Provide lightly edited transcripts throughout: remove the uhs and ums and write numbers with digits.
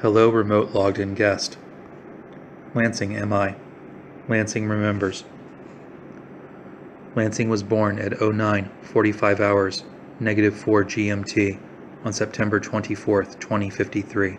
Hello, remote logged-in guest. Lansing, MI. Lansing remembers. Lansing was born at 09:45 hours, -4 GMT, on September 24, 2053.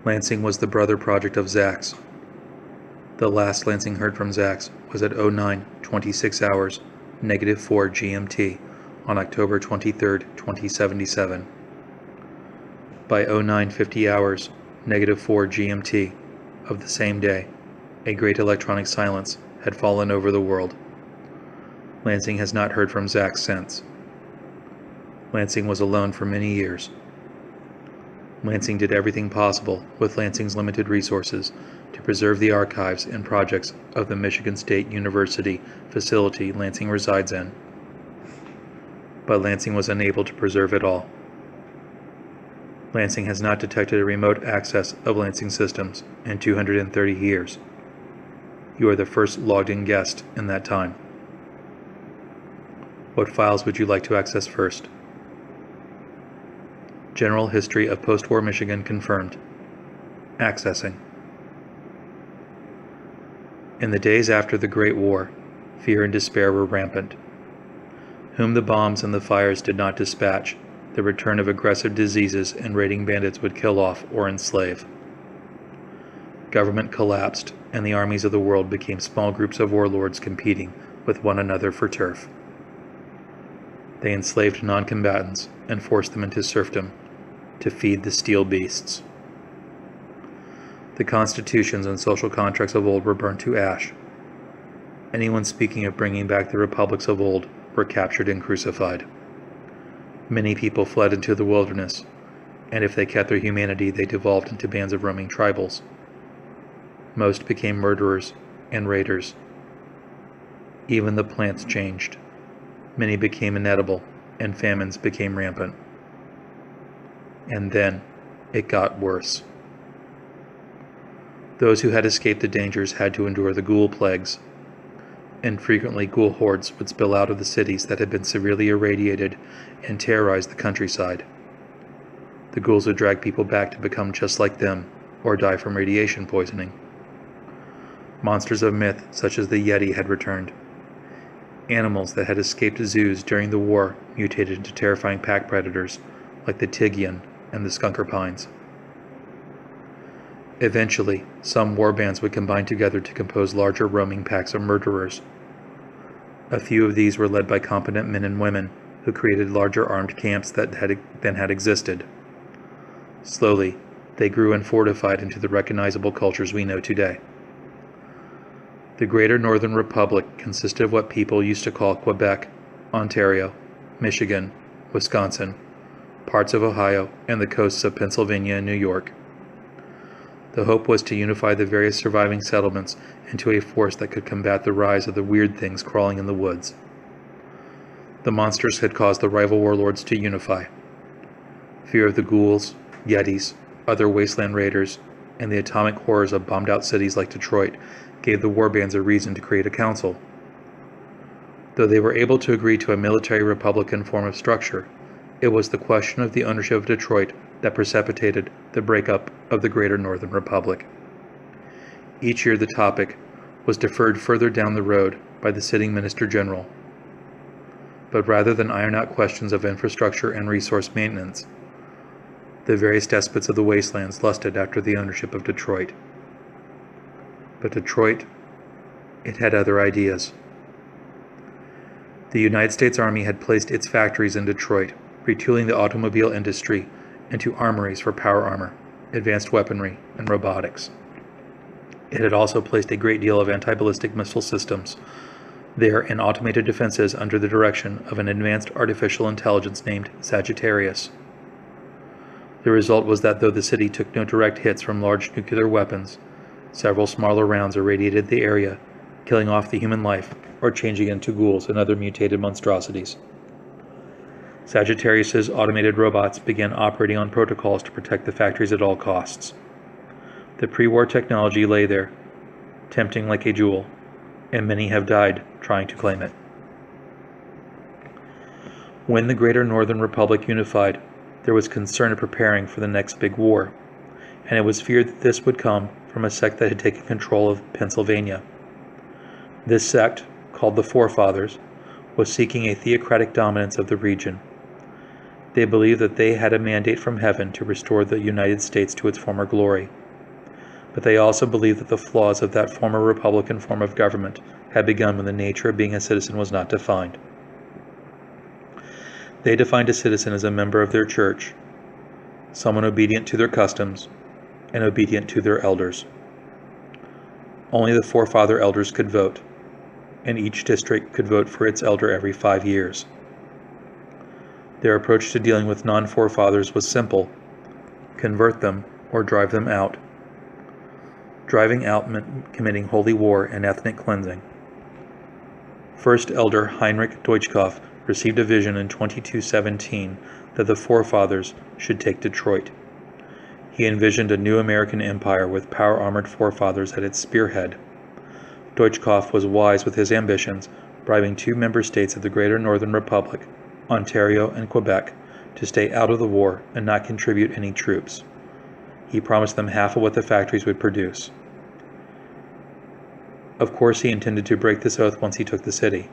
Lansing was the brother project of Zax. The last Lansing heard from Zax was at 09:26 hours, -4 GMT, on October 23, 2077. By 09:50 hours, -4 GMT, of the same day, a great electronic silence had fallen over the world. Lansing has not heard from Zax since. Lansing was alone for many years. Lansing did everything possible with Lansing's limited resources to preserve the archives and projects of the Michigan State University facility Lansing resides in. But Lansing was unable to preserve it all. Lansing has not detected a remote access of Lansing systems in 230 years. You are the first logged-in guest in that time. What files would you like to access first? General history of post-war Michigan confirmed. Accessing. In the days after the Great War, fear and despair were rampant. Whom the bombs and the fires did not dispatch, the return of aggressive diseases and raiding bandits would kill off or enslave. Government collapsed, and the armies of the world became small groups of warlords competing with one another for turf. They enslaved non-combatants and forced them into serfdom to feed the steel beasts. The constitutions and social contracts of old were burned to ash. Anyone speaking of bringing back the republics of old were captured and crucified. Many people fled into the wilderness, and if they kept their humanity, they devolved into bands of roaming tribals. Most became murderers and raiders. Even the plants changed. Many became inedible, and famines became rampant. And then it got worse. Those who had escaped the dangers had to endure the ghoul plagues. Infrequently, ghoul hordes would spill out of the cities that had been severely irradiated and terrorize the countryside. The ghouls would drag people back to become just like them, or die from radiation poisoning. Monsters of myth, such as the Yeti, had returned. Animals that had escaped zoos during the war mutated into terrifying pack predators, like the Tigyan and the Skunkerpines. Eventually, some war bands would combine together to compose larger roaming packs of murderers. A few of these were led by competent men and women who created larger armed camps than had existed. Slowly, they grew and fortified into the recognizable cultures we know today. The Greater Northern Republic consisted of what people used to call Quebec, Ontario, Michigan, Wisconsin, parts of Ohio, and the coasts of Pennsylvania and New York. The hope was to unify the various surviving settlements into a force that could combat the rise of the weird things crawling in the woods. The monsters had caused the rival warlords to unify. Fear of the ghouls, yetis, other wasteland raiders, and the atomic horrors of bombed-out cities like Detroit gave the warbands a reason to create a council. Though they were able to agree to a military republican form of structure, it was the question of the ownership of Detroit that precipitated the breakup of the Greater Northern Republic. Each year the topic was deferred further down the road by the sitting Minister General. But rather than iron out questions of infrastructure and resource maintenance, the various despots of the wastelands lusted after the ownership of Detroit. But Detroit, it had other ideas. The United States Army had placed its factories in Detroit, retooling the automobile industry into armories for power armor, advanced weaponry, and robotics. It had also placed a great deal of anti-ballistic missile systems there and automated defenses under the direction of an advanced artificial intelligence named Sagittarius. The result was that though the city took no direct hits from large nuclear weapons, several smaller rounds irradiated the area, killing off the human life or changing into ghouls and other mutated monstrosities. Sagittarius's automated robots began operating on protocols to protect the factories at all costs. The pre-war technology lay there, tempting like a jewel, and many have died trying to claim it. When the Greater Northern Republic unified, there was concern of preparing for the next big war, and it was feared that this would come from a sect that had taken control of Pennsylvania. This sect, called the Forefathers, was seeking a theocratic dominance of the region. They believed that they had a mandate from heaven to restore the United States to its former glory. But they also believed that the flaws of that former Republican form of government had begun when the nature of being a citizen was not defined. They defined a citizen as a member of their church, someone obedient to their customs, and obedient to their elders. Only the forefather elders could vote, and each district could vote for its elder every 5 years. Their approach to dealing with non-forefathers was simple: convert them or drive them out. Driving out meant committing holy war and ethnic cleansing. First Elder Heinrich Deutschkopf received a vision in 2217 that the forefathers should take Detroit. He envisioned a new American empire with power-armored forefathers at its spearhead. Deutschkopf was wise with his ambitions, bribing 2 member states of the Greater Northern Republic, Ontario and Quebec, to stay out of the war and not contribute any troops. He promised them half of what the factories would produce. Of course, he intended to break this oath once he took the city.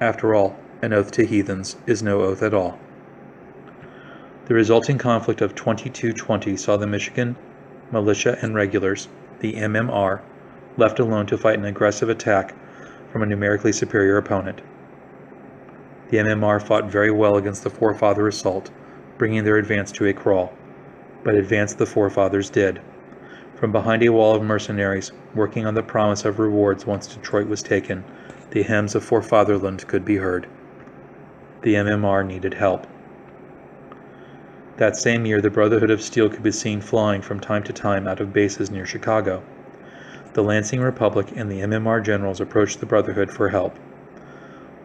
After all, an oath to heathens is no oath at all. The resulting conflict of 2220 saw the Michigan Militia and Regulars, the MMR, left alone to fight an aggressive attack from a numerically superior opponent. The MMR fought very well against the forefather assault, bringing their advance to a crawl. But advance the forefathers did. From behind a wall of mercenaries, working on the promise of rewards once Detroit was taken, the hymns of forefatherland could be heard. The MMR needed help. That same year, the Brotherhood of Steel could be seen flying from time to time out of bases near Chicago. The Lansing Republic and the MMR generals approached the Brotherhood for help.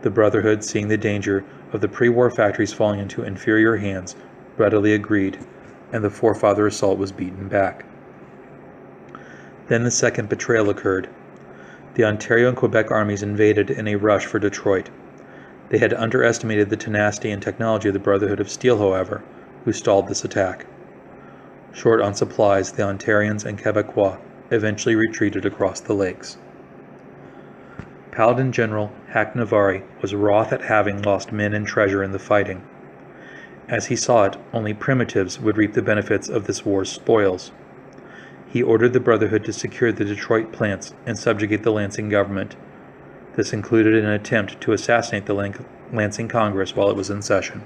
The Brotherhood, seeing the danger of the pre-war factories falling into inferior hands, readily agreed, and the forefather assault was beaten back. Then the second betrayal occurred. The Ontario and Quebec armies invaded in a rush for Detroit. They had underestimated the tenacity and technology of the Brotherhood of Steel, however, who stalled this attack. Short on supplies, the Ontarians and Quebecois eventually retreated across the lakes. Paladin General Hack Navarre was wroth at having lost men and treasure in the fighting. As he saw it, only primitives would reap the benefits of this war's spoils. He ordered the Brotherhood to secure the Detroit plants and subjugate the Lansing government. This included an attempt to assassinate the Lansing Congress while it was in session.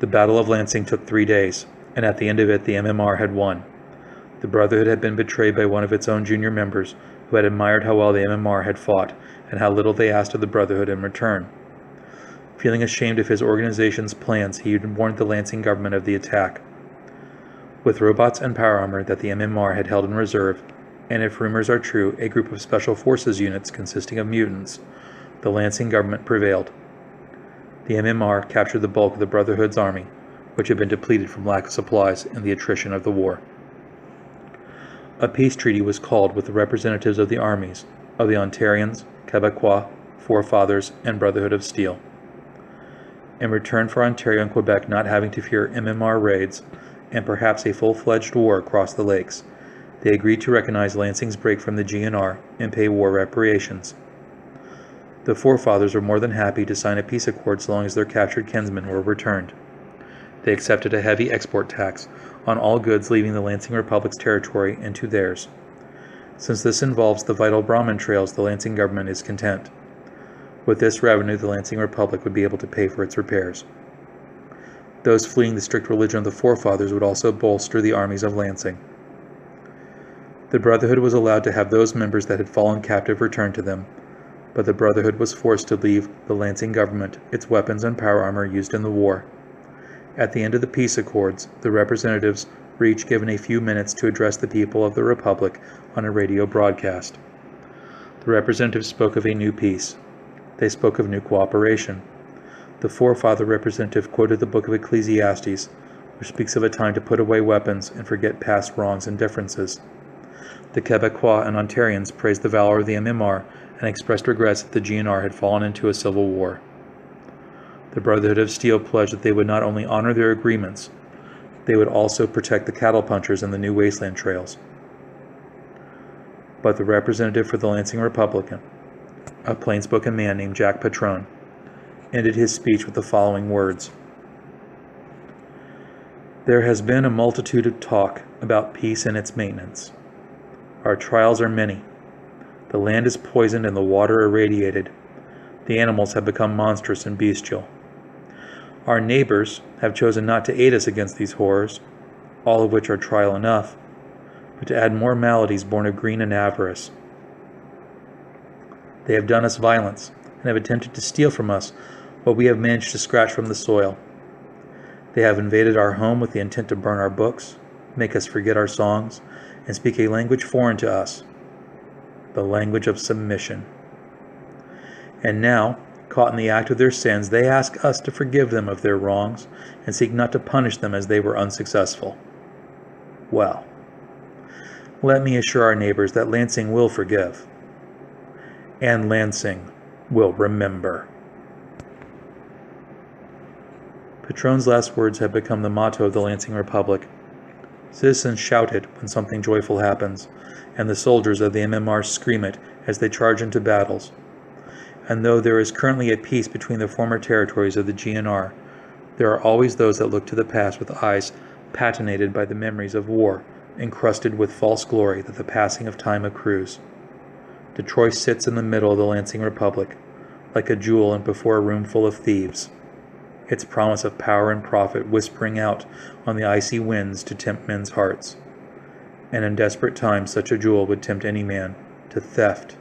The Battle of Lansing took 3 days, and at the end of it the MMR had won. The Brotherhood had been betrayed by one of its own junior members, who had admired how well the MMR had fought and how little they asked of the Brotherhood in return. Feeling ashamed of his organization's plans, he warned the Lansing government of the attack. With robots and power armor that the MMR had held in reserve, and if rumors are true, a group of special forces units consisting of mutants, the Lansing government prevailed. The MMR captured the bulk of the Brotherhood's army, which had been depleted from lack of supplies and the attrition of the war. A peace treaty was called with the representatives of the armies of the Ontarians, Quebecois, Forefathers, and Brotherhood of Steel. In return for Ontario and Quebec not having to fear MMR raids and perhaps a full-fledged war across the lakes, they agreed to recognize Lansing's break from the GNR and pay war reparations. The Forefathers were more than happy to sign a peace accord so long as their captured kinsmen were returned. They accepted a heavy export tax on all goods leaving the Lansing Republic's territory into theirs. Since this involves the vital Brahmin trails, the Lansing government is content. With this revenue, the Lansing Republic would be able to pay for its repairs. Those fleeing the strict religion of the Forefathers would also bolster the armies of Lansing. The Brotherhood was allowed to have those members that had fallen captive returned to them, but the Brotherhood was forced to leave the Lansing government its weapons and power armor used in the war. At the end of the peace accords, the representatives were each given a few minutes to address the people of the Republic on a radio broadcast. The representatives spoke of a new peace. They spoke of new cooperation. The Forefather representative quoted the book of Ecclesiastes, which speaks of a time to put away weapons and forget past wrongs and differences. The Quebecois and Ontarians praised the valor of the MMR and expressed regrets that the GNR had fallen into a civil war. The Brotherhood of Steel pledged that they would not only honor their agreements, They would also protect the cattle punchers and the new wasteland trails. But the representative for the Lansing Republican, a plainspoken man named Jack Patrone, ended his speech with the following words. There has been a multitude of talk about peace and its maintenance. Our trials are many. The land is poisoned and the water irradiated. The animals have become monstrous and bestial. Our neighbors have chosen not to aid us against these horrors, all of which are trial enough, but to add more maladies born of greed and avarice. They have done us violence and have attempted to steal from us what we have managed to scratch from the soil. They have invaded our home with the intent to burn our books, make us forget our songs, and speak a language foreign to us, the language of submission. And now, caught in the act of their sins, they ask us to forgive them of their wrongs and seek not to punish them as they were unsuccessful. Well, let me assure our neighbors that Lansing will forgive, and Lansing will remember. Patrone's last words have become the motto of the Lansing Republic. Citizens shout it when something joyful happens, and the soldiers of the MMR scream it as they charge into battles. And though there is currently a peace between the former territories of the GNR, there are always those that look to the past with eyes patinated by the memories of war, encrusted with false glory that the passing of time accrues. Detroit sits in the middle of the Lansing Republic, like a jewel and before a room full of thieves, its promise of power and profit whispering out on the icy winds to tempt men's hearts. And in desperate times such a jewel would tempt any man to theft,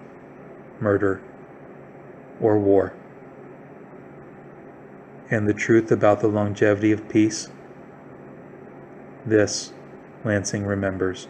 murder, or war. And the truth about the longevity of peace? This Lansing remembers.